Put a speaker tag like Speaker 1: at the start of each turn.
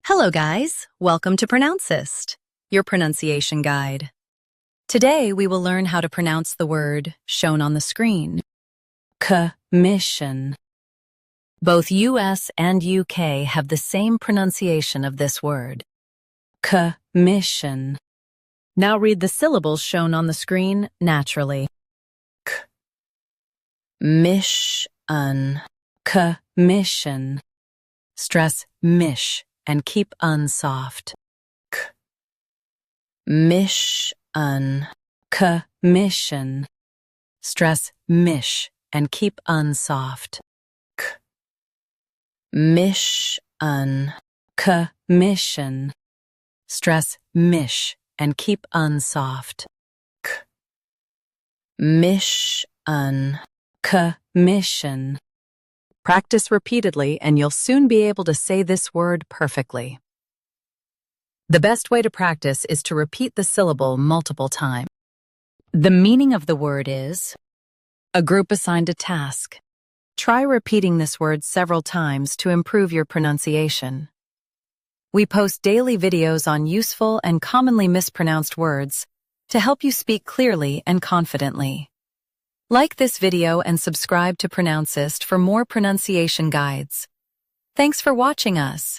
Speaker 1: Hello guys, welcome to Pronouncist, your pronunciation guide. Today we will learn how to pronounce the word shown on the screen. Commission. Both US and UK have the same pronunciation of this word. Commission. Now read the syllables shown on the screen naturally. K. Mission. Commission. Stress mish and keep unsoft. K. Mission. Commission. Stress mish and keep unsoft. K. Mission. Commission. Stress mish and keep unsoft. K. Mission. Commission. Practice repeatedly and you'll soon be able to say this word perfectly. The best way to practice is to repeat the syllable multiple times. The meaning of the word is a group assigned a task. Try repeating this word several times to improve your pronunciation. We post daily videos on useful and commonly mispronounced words to help you speak clearly and confidently. Like this video and subscribe to Pronouncist for more pronunciation guides. Thanks for watching us.